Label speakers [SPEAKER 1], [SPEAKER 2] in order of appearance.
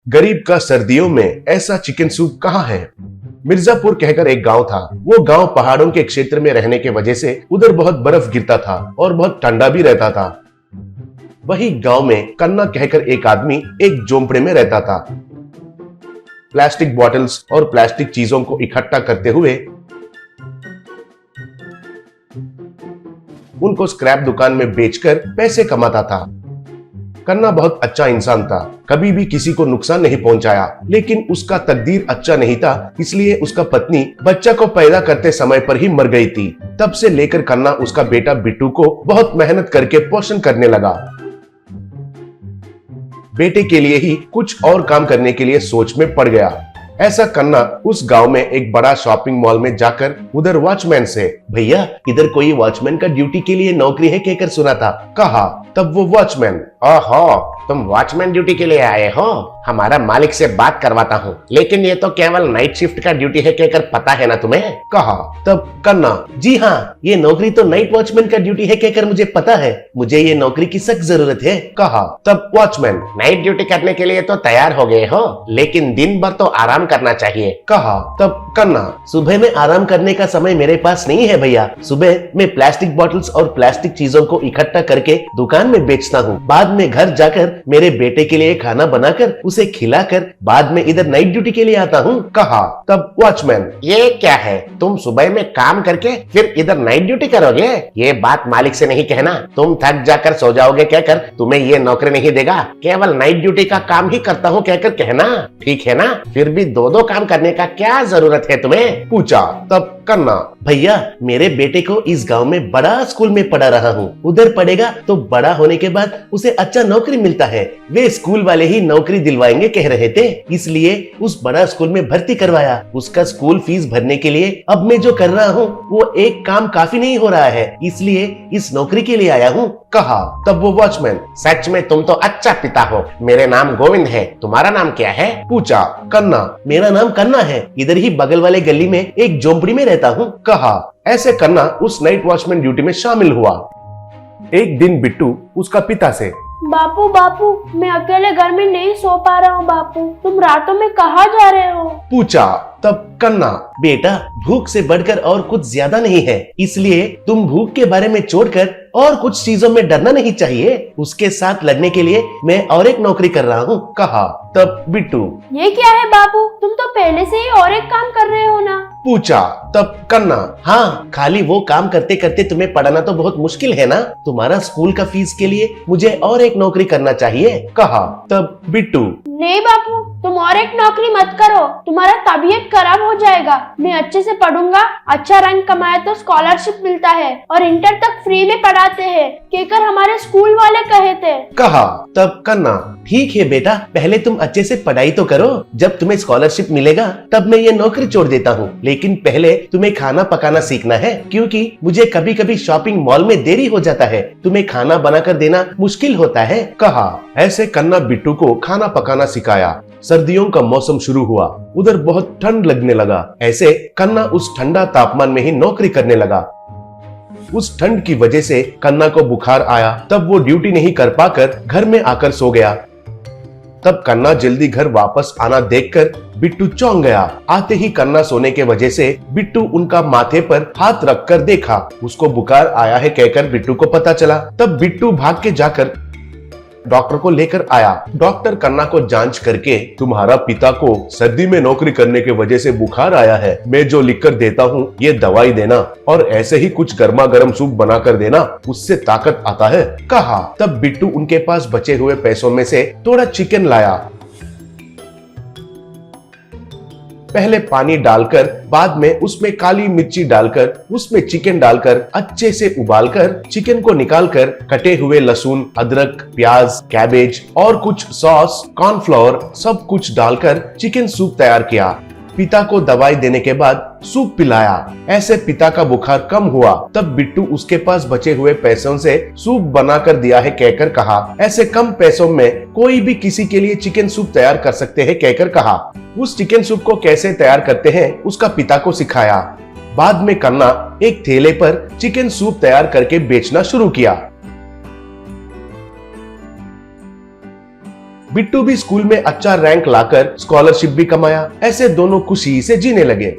[SPEAKER 1] गरीब का सर्दियों में ऐसा चिकन सूप कहाँ है। मिर्जापुर कहकर एक गांव था। वो गांव पहाड़ों के क्षेत्र में रहने के वजह से उधर बहुत बर्फ गिरता था और बहुत ठंडा भी रहता था। वही गांव में कन्ना कहकर एक आदमी एक झोंपड़े में रहता था। प्लास्टिक बॉटल्स और प्लास्टिक चीजों को इकट्ठा करते हुए उनको स्क्रैप दुकान में बेचकर पैसे कमाता था। कन्ना बहुत अच्छा इंसान था, कभी भी किसी को नुकसान नहीं पहुंचाया। लेकिन उसका तकदीर अच्छा नहीं था, इसलिए उसका पत्नी बच्चा को पैदा करते समय पर ही मर गई थी। तब से लेकर कन्ना उसका बेटा बिट्टू को बहुत मेहनत करके पोषण करने लगा। बेटे के लिए ही कुछ और काम करने के लिए सोच में पड़ गया। ऐसा कन्ना उस गांव में एक बड़ा शॉपिंग मॉल में जाकर उधर वॉचमैन से, भैया इधर कोई वॉचमैन का ड्यूटी के लिए नौकरी है कहकर सुना था, कहा। तब वो वॉचमैन, ओहो तुम वॉचमैन ड्यूटी के लिए आए हो, हमारा मालिक से बात करवाता हूँ, लेकिन ये तो केवल नाइट शिफ्ट का ड्यूटी है कहकर पता है ना तुम्हें, कहा। तब कन्ना, जी हाँ ये नौकरी तो नाइट वॉचमैन का ड्यूटी है कहकर मुझे पता है, मुझे ये नौकरी की सख्त जरूरत है, कहा। तब वॉचमैन, नाइट ड्यूटी करने के लिए तो तैयार हो गए हो, लेकिन दिन भर तो आराम करना चाहिए, कहा। तब कन्ना, सुबह में आराम करने का समय मेरे पास नहीं है भैया, सुबह मैं प्लास्टिक बॉटल्स और प्लास्टिक चीजों को इकट्ठा करके दुकान में बेचता हूँ, बाद में घर जाकर मेरे बेटे के लिए खाना बनाकर उसे खिलाकर बाद में इधर नाइट ड्यूटी के लिए आता हूँ, कहा। तब वॉचमैन, ये क्या है, तुम सुबह में काम करके फिर इधर नाइट ड्यूटी करोगे, ये बात मालिक से नहीं कहना, तुम थक जाकर सो जाओगे कहकर तुम्हें ये नौकरी नहीं देगा, केवल नाइट ड्यूटी का काम ही करता हूँ कहकर कहना, ठीक है ना, फिर भी दो दो काम करने का क्या जरूरत है तुम्हें, पूछा। तब कन्ना, भैया मेरे बेटे को इस गांव में बड़ा स्कूल में पढ़ा रहा हूँ, उधर पढ़ेगा तो बड़ा होने के बाद उसे अच्छा नौकरी मिलता है, वे स्कूल वाले ही नौकरी दिलवाएंगे कह रहे थे, इसलिए उस बड़ा स्कूल में भर्ती करवाया। उसका स्कूल फीस भरने के लिए अब मैं जो कर रहा हूँ वो एक काम काफी नहीं हो रहा है, इसलिए इस नौकरी के लिए आया हूँ, कहा। तब वो वॉचमैन, सच में तुम तो अच्छा पिता हो, मेरे नाम गोविंद है, तुम्हारा नाम क्या है, पूछा। कन्ना, मेरा नाम कन्ना है, इधर ही बगल वाले गली में एक झोंपड़ी में रहता हूँ, कहा। ऐसे कन्ना उस नाइट वॉचमैन ड्यूटी में शामिल हुआ। एक दिन बिट्टू उसका पिता से,
[SPEAKER 2] बापू बापू मैं अकेले घर में नहीं सो पा रहा हूँ बापू, तुम रातों में कहाँ जा रहे हो, पूछा।
[SPEAKER 1] तब कन्ना, बेटा भूख से बढ़कर और कुछ ज्यादा नहीं है, इसलिए तुम भूख के बारे में छोड़कर और कुछ चीजों में डरना नहीं चाहिए, उसके साथ लड़ने के लिए मैं और एक नौकरी कर रहा हूँ, कहा। तब बिट्टू,
[SPEAKER 2] ये क्या है बापू, तुम तो पहले से ही और एक काम कर रहे हो ना, पूछा।
[SPEAKER 1] तब कन्ना, हाँ खाली वो काम करते करते तुम्हें पढ़ाना तो बहुत मुश्किल है ना, तुम्हारा स्कूल का फीस के लिए मुझे और एक नौकरी करना चाहिए, कहा। तब बिट्टू,
[SPEAKER 2] नहीं बापू तुम और एक नौकरी मत करो, तुम्हारा तबीयत खराब हो जाएगा, मैं अच्छे से पढ़ूंगा, अच्छा रैंक कमाए तो स्कॉलरशिप मिलता है और इंटर तक फ्री में पढ़ाते हैं कहकर हमारे स्कूल वाले कहे थे, कहा।
[SPEAKER 1] तब कन्ना, ठीक है बेटा पहले तुम अच्छे से पढ़ाई तो करो, जब तुम्हें स्कॉलरशिप मिलेगा तब मैं ये नौकरी छोड़ देता हूँ, लेकिन पहले तुम्हें खाना पकाना सीखना है, क्योंकि मुझे कभी कभी शॉपिंग मॉल में देरी हो जाता है, तुम्हें खाना बनाकर देना मुश्किल होता है, कहा। ऐसे कन्ना बिट्टू को खाना पकाना सिखाया। सर्दियों का मौसम शुरू हुआ, उधर बहुत ठंड लगने लगा। ऐसे कन्ना उस ठंडा तापमान में ही नौकरी करने लगा। उस ठंड की वजह से कन्ना को बुखार आया, तब वो ड्यूटी नहीं कर पाकर घर में आकर सो गया। तब कन्ना जल्दी घर वापस आना देखकर बिट्टू चौंक गया। आते ही कन्ना सोने के वजह से बिट्टू उनका माथे पर हाथ रखकर देखा, उसको बुखार आया है कहकर बिट्टू को पता चला। तब बिट्टू भाग के जाकर डॉक्टर को लेकर आया। डॉक्टर कन्ना को जांच करके, तुम्हारा पिता को सर्दी में नौकरी करने के वजह से बुखार आया है, मैं जो लिखकर देता हूँ ये दवाई देना और ऐसे ही कुछ गर्मा गर्म सूप बना कर देना, उससे ताकत आता है, कहा। तब बिट्टू उनके पास बचे हुए पैसों में से थोड़ा चिकन लाया। पहले पानी डालकर बाद में उसमें काली मिर्ची डालकर उसमें चिकन डालकर अच्छे से उबालकर चिकन को निकालकर कटे हुए लहसुन, अदरक, प्याज, कैबेज और कुछ सॉस, कॉर्नफ्लोर सब कुछ डालकर चिकन सूप तैयार किया। पिता को दवाई देने के बाद सूप पिलाया। ऐसे पिता का बुखार कम हुआ। तब बिट्टू उसके पास बचे हुए पैसों से सूप बनाकर दिया है कहकर कहा, ऐसे कम पैसों में कोई भी किसी के लिए चिकन सूप तैयार कर सकते हैं कहकर कहा। उस चिकन सूप को कैसे तैयार करते हैं उसका पिता को सिखाया। बाद में कन्ना एक ठेले पर चिकन सूप तैयार करके बेचना शुरू किया। बिट्टू भी स्कूल में अच्छा रैंक लाकर स्कॉलरशिप भी कमाया। ऐसे दोनों खुशी से जीने लगे।